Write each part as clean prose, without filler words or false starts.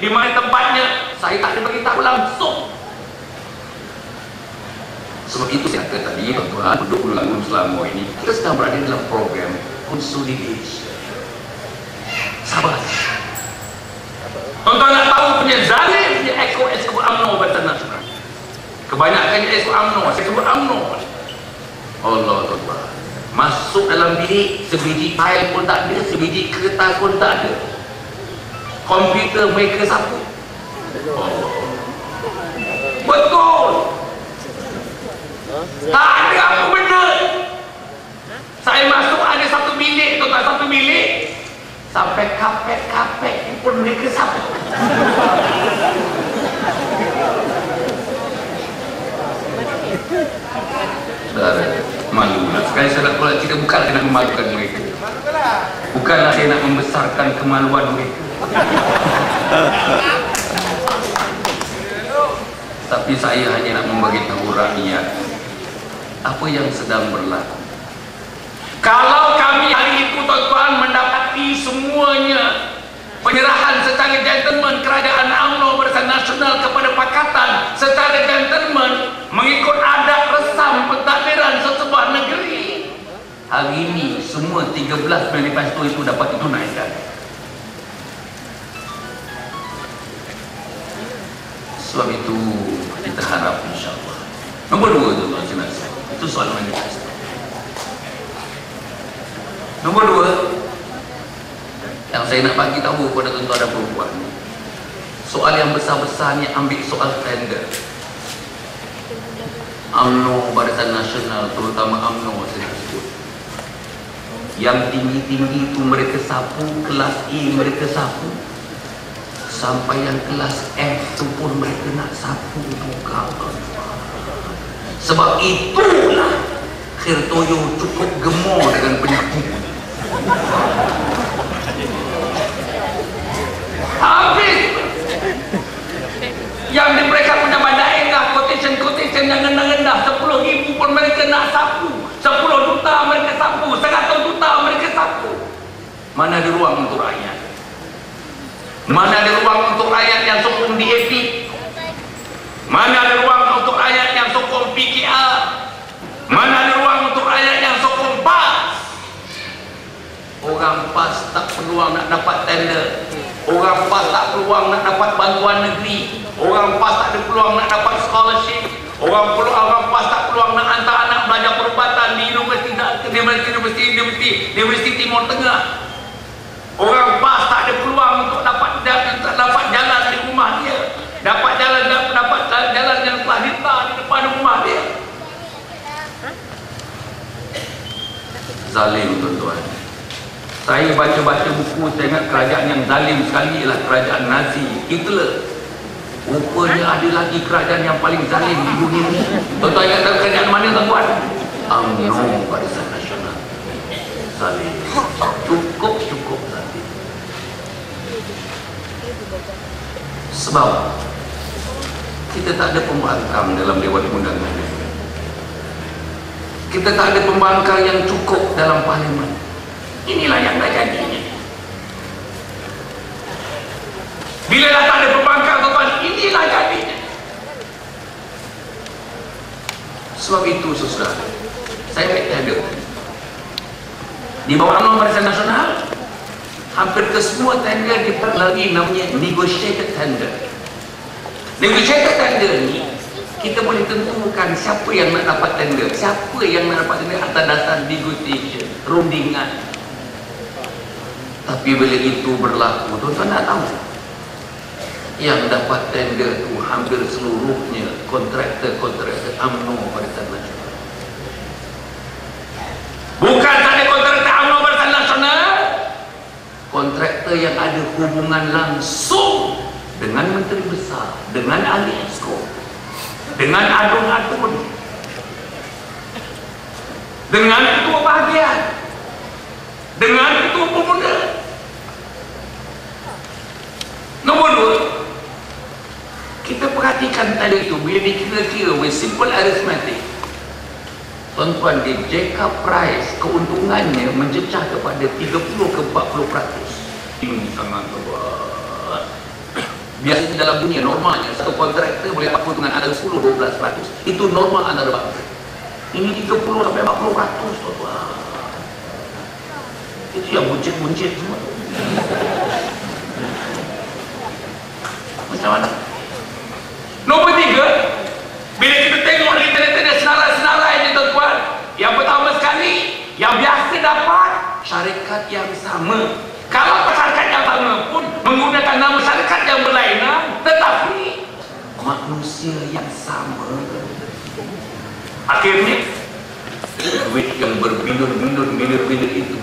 di mana tempatnya, saya tak ada beritahu langsung. Sebab itu saya kata tadi, tuan-tuan, penduduk Gunung Selangor ini, kita sedang berada dalam program consolidation. Sabar. Tuan-tuan nak tahu punya zalim, dia ekor UMNO Barisan Nasional. Kebanyakannya ekor UMNO, saya sebut UMNO. Allah tuan-tuan. Masuk dalam bilik, sebiji file pun tak ada, sebiji kertas pun tak ada. Komputer mereka sapu. Allah. Betul. Tak ada apa benda. Saya masuk ada satu bilik, tuan-tuan, satu bilik. Sampai kapet-kapet pun mereka sapu. Saudara, malulah. Sekali saya nak keluar cerita, bukanlah saya nak memalukan mereka. Bukanlah saya nak membesarkan kemaluan mereka. Tapi saya hanya nak memberitahu rakyat apa yang sedang berlaku. Kalau kami hari itu tuan-tuan mendapati semuanya penyerahan secara gentleman kerajaan UMNO Barisan Nasional kepada Pakatan secara gentleman mengikut adat resam pentadbiran sesebuah negeri, hari ini semua 13 manifesto itu dapat ditunaikan. Sebab itu kita harap insyaAllah. Nombor 2 tuan-tuan, itu soal manifesto. Nombor 2 yang saya nak bagi tahu kepada tuan-tuan dan perempuan, soal yang besar-besar ni, ambil soal tender. UMNO Barisan Nasional, terutama UMNO saya sebut, yang tinggi-tinggi itu mereka sapu, kelas E mereka sapu, sampai yang kelas F tu pun mereka nak sapu juga. Sebab itulah Khirtoyo cukup gemar dengan penyapu. Habis yang di mereka punya daerah quotation yang rendah-rendah 10,000 pun mereka nak sapu, 10 juta mereka sapu, 100 juta mereka sapu. Mana ada ruang untuk rakyat? Mana ada ruang untuk rakyat yang sokong DAP? Mana ada ruang untuk rakyat yang sokong PKR? Mana ada ruang untuk rakyat yang sokong PAS? Orang PAS tak peluang nak dapat tender. Orang PAS tak peluang nak dapat bantuan negeri. Orang PAS tak ada peluang nak dapat scholarship. Orang PAS tak peluang nak hantar anak belajar perubatan di Universiti Timur Tengah. Orang PAS tak ada peluang untuk dapat jalan di rumah dia. Dapat jalan yang telah ditar di depan rumah dia. Zalim tuan-tuan. Saya baca-baca buku, saya ingat kerajaan yang zalim sekali ialah kerajaan Nazi, Hitler. Rupanya ada lagi kerajaan yang paling zalim di dunia ini. Tuan-tuan ingat tahu kerajaan mana tuan-tuan? UMNO Barisan Nasional. Zalim. Cukup zalim. Sebab kita tak ada pembangkang dalam Dewan Undangan. Kita tak ada pembangkang yang cukup dalam parlimen. Inilah yang dah jadinya. Bila dah tak ada pembangkang tuan-tuan, inilah jadinya. Sebab itu saudara, saya bertanya di bawah UMNO Barisan Nasional, hampir ke semua tender diperlagi namanya negotiated tender. Negotiated tender ni kita boleh tentukan siapa yang nak dapat tender, siapa yang nak dapat tender atas dasar negotiation, rundingan. Tapi bila itu berlaku, tuan-tuan nak tahu, yang dapat tender itu hampir seluruhnya kontraktor UMNO Barisan Nasional. Bukan tak ada kontraktor UMNO Barisan Nasional, kontraktor yang ada hubungan langsung dengan Menteri Besar, dengan ahli exco, dengan adun-adun, dengan ketua bahagian, dengan ketua pemuda. Nombor 2, kita perhatikan tadi itu, bila dikira-kira with simple arithmetic, tuan-tuan, di Jacob Price keuntungannya mencecah kepada 30 ke 40%. Ini sangat kuat. Biasanya dalam dunia normalnya satu kontraktor boleh dapat keuntungan antara 10-12%. Itu normal antara bangsa. Ini 30-40%. Itu yang buncit-buncit semua. Macam mana? Nombor 3, bila kita tengok di internet senarai-senarai ini tuan-tuan, yang pertama sekali, yang biasa dapat syarikat yang sama. Kalau syarikat yang sama pun menggunakan nama syarikat yang berlainan, tetapi manusia yang sama. Akhirnya duit yang berbilion-bilion itu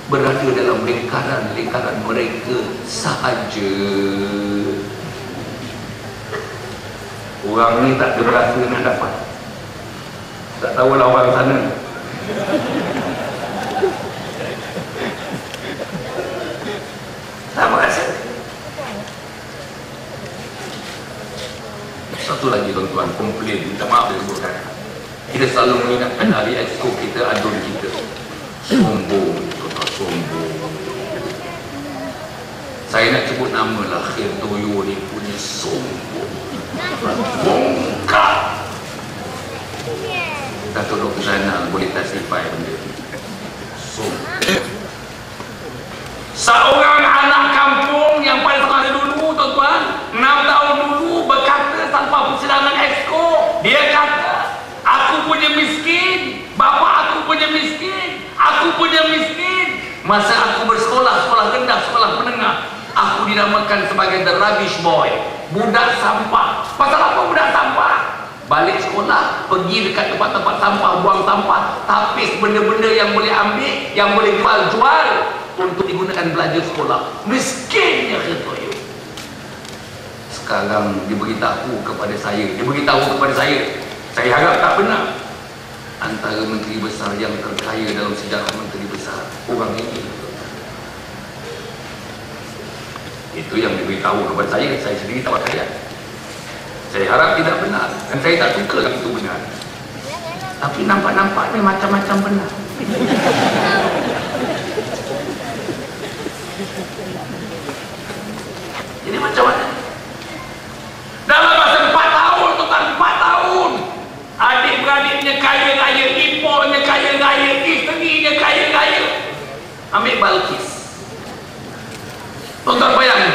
berada dalam lingkaran mereka sahaja. Orang ni tak ada berasa nak dapat. Tak tahulah orang sana. Tak berasa. Satu lagi tuan-tuan, komplain, minta maaf dia sebutkan. Kita selalu mengingatkan hari exco kita, adun kita. Sombong, tuan-tuan, sombong. Saya nak sebut nama lah, Khair Toyo ni punya sombong. Bongkak. Dato' Dr. Zainal boleh testify benda ni. Sombong. Seorang anak kampung yang pada hari dulu tuan-tuan, 6 tahun dulu berkata tanpa persidangan exco, dia kata, aku punya miskin, bapa aku punya miskin, aku punya miskin. Masa aku bersekolah, sekolah rendah, sekolah menengah, aku dinamakan sebagai the rubbish boy, budak sampah. Pasal apa budak sampah? Balik sekolah, pergi dekat tempat-tempat sampah, buang sampah, tapis benda-benda yang boleh ambil, yang boleh jual untuk digunakan belajar sekolah. Miskinnya Khair. Sekarang diberitahu kepada saya, saya harap tak benar, antara menteri besar yang terkaya dalam sejarah menteri besar, orang ini. Itu yang diberitahu kepada saya sendiri tak percaya. Saya harap tidak benar, dan saya tak suka kalau itu benar. Tapi nampak-nampaknya macam-macam benar. Jadi macam mana? Dalam masa 4 tahun, tuan, 4 tahun, adik-beradiknya kaya-kaya, iponya kaya-kaya, isterinya kaya-kaya. Ambil Balkis. Tuan-tuan bayangkan,